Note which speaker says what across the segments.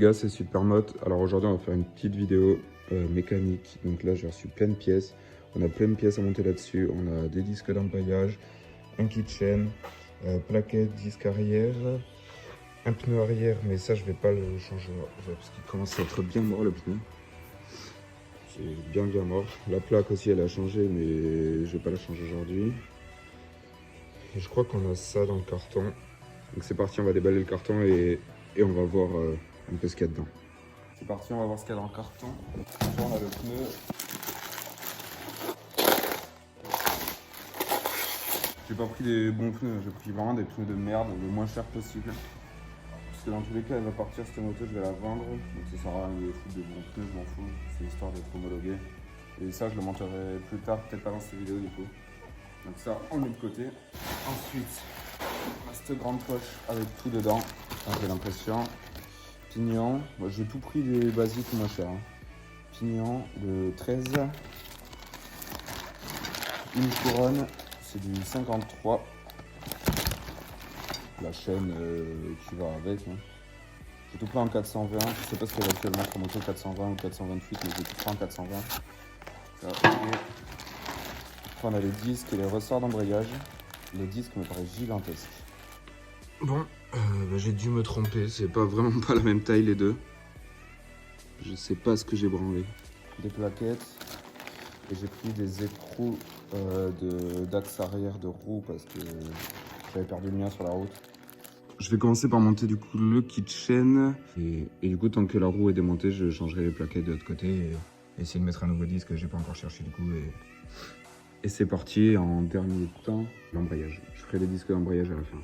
Speaker 1: gars, c'est Supermote. Alors aujourd'hui on va faire une petite vidéo mécanique. Donc là j'ai reçu plein de pièces. On a plein de pièces à monter là-dessus. On a des disques d'embrayage, un keychain, plaquettes, disque arrière, un pneu arrière, mais ça je vais pas le changer parce qu'il commence à être bien mort le pneu. C'est bien mort. La plaque aussi elle a changé, mais je vais pas la changer aujourd'hui. Et je crois qu'on a ça dans le carton. Donc c'est parti, on va déballer le carton et on va voir un peu ce qu'il y a dedans. C'est parti, on va voir ce qu'il y a dans le carton. Là, on a le pneu. J'ai pas pris des bons pneus, j'ai pris vraiment des pneus de merde, le moins cher possible. Parce que dans tous les cas, elle va partir cette moto, je vais la vendre. Donc ça sert à rien de foutre des bons pneus, je m'en fous. C'est histoire d'être homologué. Et ça, je le monterai plus tard, peut-être pas dans cette vidéo du coup. Donc ça, on le met de côté. Ensuite, on a cette grande poche avec tout dedans. Enfin, j'ai l'impression. Pignon. Moi, j'ai tout pris des basiques moins chers. Hein. Pignon de 13. Une couronne. C'est du 53. La chaîne qui va avec. Hein. J'ai tout pris en 420. Je sais pas ce qu'il y a actuellement pour moto 420 ou 428, mais j'ai tout pris en 420. Ça, okay. Après, on a les disques et les ressorts d'embrayage. Les disques me paraissent gigantesques. Bon, j'ai dû me tromper. C'est vraiment pas la même taille les deux. Je sais pas ce que j'ai branlé. Des plaquettes. Et j'ai pris des écrous d'axe arrière de roue parce que j'avais perdu le mien sur la route. Je vais commencer par monter du coup le keychain. Et du coup, tant que la roue est démontée, je changerai les plaquettes de l'autre côté et essayer de mettre un nouveau disque que j'ai pas encore cherché du coup. Et c'est parti, en dernier temps, l'embrayage. Je ferai les disques d'embrayage à la fin.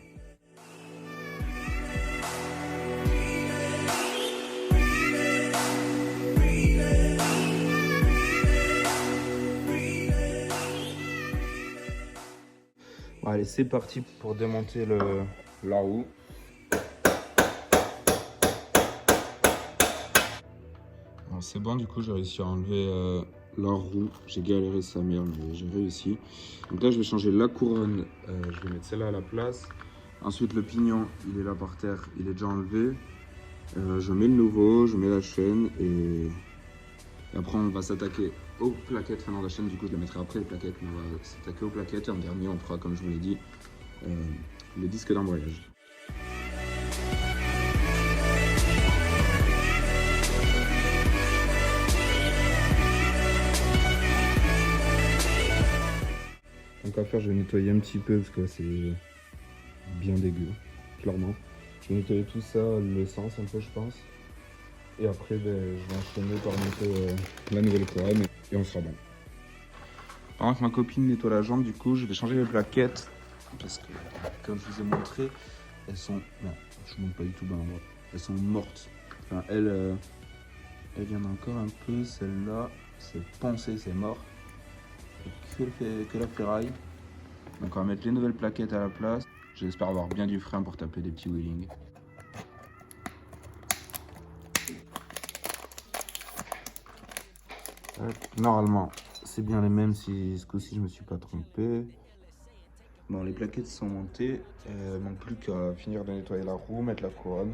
Speaker 1: Bon, allez, c'est parti pour démonter la roue. C'est bon, du coup, j'ai réussi à enlever la roue. J'ai galéré sa mère, mais j'ai réussi. Donc là, je vais changer la couronne. Je vais mettre celle-là à la place. Ensuite, le pignon, il est là par terre. Il est déjà enlevé. Je mets le nouveau, je mets la chaîne. Et après, on va s'attaquer aux plaquettes. Enfin, non, la chaîne, du coup, je la mettrai après les plaquettes. Mais on va s'attaquer aux plaquettes. Et en dernier, on fera, comme je vous l'ai dit, le disque d'embrayage. Donc à faire, je vais nettoyer un petit peu parce que c'est bien dégueu, clairement. Je vais nettoyer tout ça, l'essence un peu je pense. Et après, je vais enchaîner par mettre la nouvelle couronne et on sera bon. Pendant que ma copine nettoie la jambe, du coup, je vais changer les plaquettes. Parce que, comme je vous ai montré, elles sont... Non, je ne monte pas du tout dans l'endroit. Elles sont mortes. Enfin, elle vient encore un peu, celle-là, c'est poncé, c'est mort. Que la ferraille. Donc on va mettre les nouvelles plaquettes à la place. J'espère avoir bien du frein pour taper des petits wheelings. Normalement c'est bien les mêmes si ce coup-ci je me suis pas trompé. Bon, les plaquettes sont montées. Il manque plus qu'à finir de nettoyer la roue, mettre la couronne.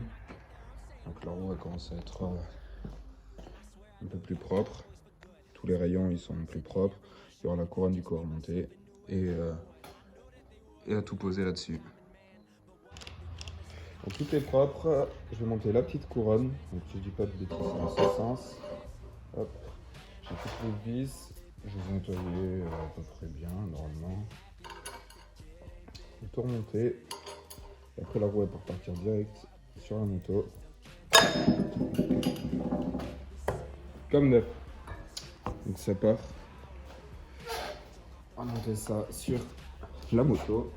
Speaker 1: Donc la roue elle commence à être un peu plus propre. Tous les rayons ils sont plus propres. Il y aura la couronne du coup à remonter et à tout poser là-dessus. Donc tout est propre. Je vais monter la petite couronne. Donc si je dis pas de bêtises dans ce sens. Hop. J'ai toutes les vis. Je les ai nettoyées à peu près bien normalement. Tout remonter. Et après la roue est pour partir direct sur la moto. Comme neuf. Donc ça part. On va monter ça sur la moto.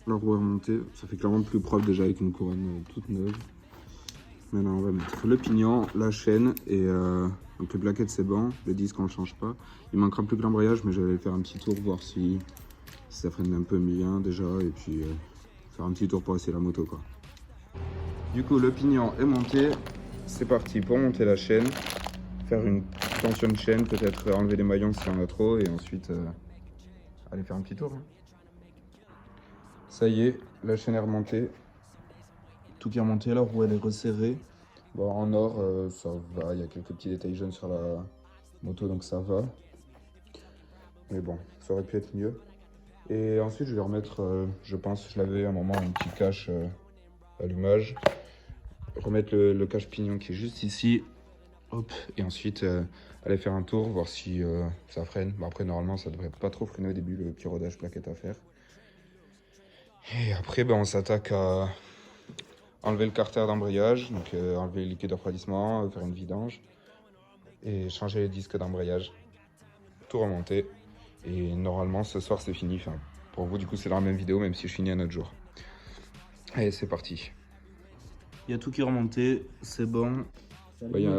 Speaker 1: La roue est montée, ça fait clairement plus propre déjà avec une couronne toute neuve. Maintenant on va mettre le pignon, la chaîne et donc les plaquettes c'est bon, le disque on ne change pas. Il manquera plus que l'embrayage mais je vais faire un petit tour voir si ça freine un peu bien déjà et puis faire un petit tour pour essayer la moto quoi. Du coup le pignon est monté, c'est parti pour monter la chaîne, faire une tension de chaîne, peut-être enlever les maillons s'il y en a trop et ensuite aller faire un petit tour. Hein. Ça y est, la chaîne est remontée. Tout qui est remonté, la roue elle est resserrée. Bon, en or, ça va, il y a quelques petits détails jaunes sur la moto donc ça va. Mais bon, ça aurait pu être mieux. Et ensuite je vais remettre, je pense, je l'avais à un moment, un petit cache allumage. Remettre le cache pignon qui est juste ici. Hop, et ensuite aller faire un tour, voir si ça freine. Bon, après normalement ça devrait pas trop freiner au début, le petit rodage plaquette à faire. Et après ben, on s'attaque à enlever le carter d'embrayage, donc enlever le liquide de refroidissement, faire une vidange et changer les disques d'embrayage. Tout remonter et normalement ce soir c'est fini. Enfin, pour vous du coup c'est dans la même vidéo même si je finis un autre jour. Allez c'est parti. Il y a tout qui est remonté, c'est bon. Bah, du coup,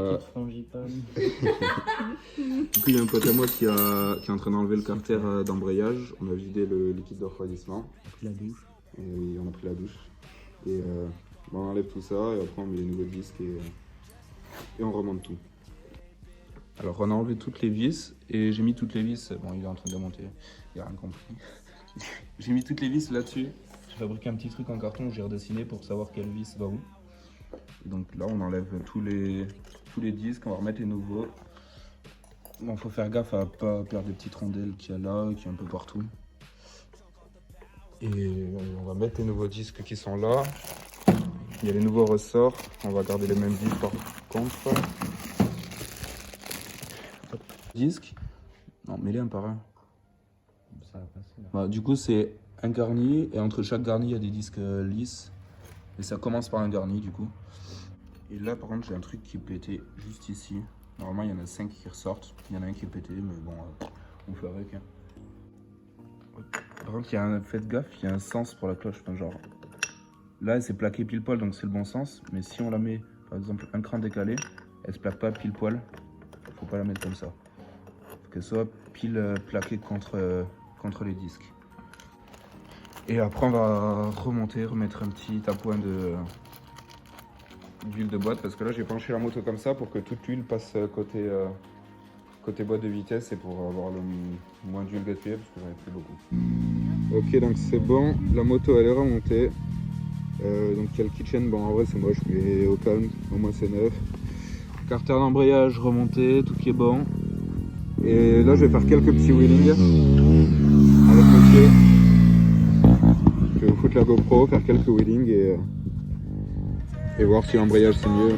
Speaker 1: il y a un pote à moi qui est en train d'enlever le carter d'embrayage. On a vidé le liquide de refroidissement.
Speaker 2: On a pris la douche.
Speaker 1: Et oui, on a pris la douche. Et bon, on enlève tout ça et après on met les nouveaux disques et on remonte tout. Alors on a enlevé toutes les vis et j'ai mis toutes les vis. Bon, il est en train de monter, il n'a rien compris. J'ai mis toutes les vis là-dessus. J'ai fabriqué un petit truc en carton que j'ai redessiné pour savoir quelle vis va où. Donc là on enlève tous les disques, on va remettre les nouveaux. Bon, faut faire gaffe à pas perdre des petites rondelles qu'il y a là, qu'il y a un peu partout. Et on va mettre les nouveaux disques qui sont là. Il y a les nouveaux ressorts, on va garder les mêmes vis par contre. Disque. Non, mets-les un par un.
Speaker 2: Ça va passer là.
Speaker 1: Bah, du coup c'est un garni et entre chaque garni il y a des disques lisses. Et ça commence par un garni du coup. Et là par contre j'ai un truc qui est pété juste ici. Normalement il y en a 5 qui ressortent. Il y en a un qui est pété mais bon on fait avec. Hein. Par contre faites gaffe, il y a un sens pour la cloche. Enfin, genre là c'est plaqué pile poil donc c'est le bon sens. Mais si on la met par exemple un cran décalé, elle se plaque pas pile poil. Faut pas la mettre comme ça. Faut qu'elle soit pile plaquée contre les disques. Et après on va remonter, remettre un petit appoint d'huile de boîte parce que là j'ai penché la moto comme ça pour que toute l'huile passe côté boîte de vitesse et pour avoir le moins d'huile gaspillée parce que j'en ai plus beaucoup. Ok donc c'est bon, la moto elle est remontée. Donc il y a le kitchen, bon en vrai c'est moche mais au calme, au moins c'est neuf. Carter d'embrayage remonté, tout qui est bon. Et là je vais faire quelques petits wheelings avec le pied. Je vais vous foutre la GoPro, faire quelques wheelings et voir si l'embrayage c'est mieux.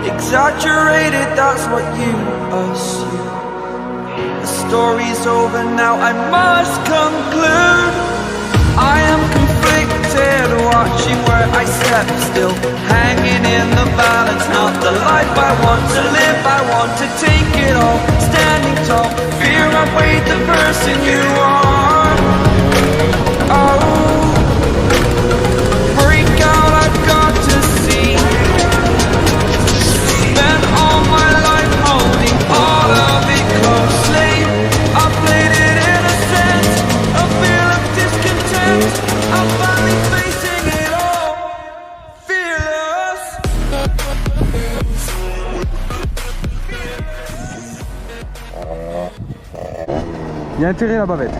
Speaker 3: Exaggerated, that's what you assume. The story's over now, I must conclude. I am conflicted, watching where I step still, hanging in the balance. Not the life I want to live, I want to take it all. Standing tall, fear I weighed the person you are. Oh, break out, I've got to see. Spent all my life holding all of it closely. I played it innocent, a feel of discontent. I'm finally facing it all, fearless.
Speaker 1: Il y a intérêt la bavette.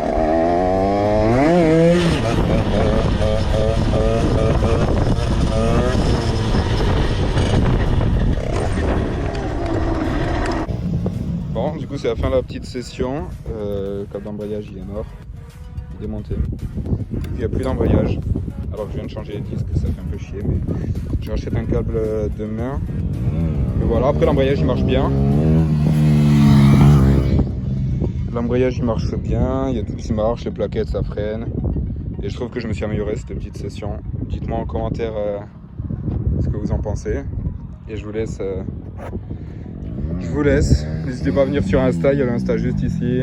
Speaker 1: c'est la fin de la petite session. Le câble d'embrayage il est mort, il est démonté. Il n'y a plus d'embrayage. Alors que je viens de changer les disques, ça fait un peu chier, mais je rachète un câble demain. Mais voilà, après l'embrayage il marche bien. L'embrayage il marche bien, il y a tout qui marche, les plaquettes ça freine. Et je trouve que je me suis amélioré cette petite session. Dites-moi en commentaire ce que vous en pensez. Et je vous laisse. N'hésitez pas à venir sur Insta, il y a l'Insta juste ici.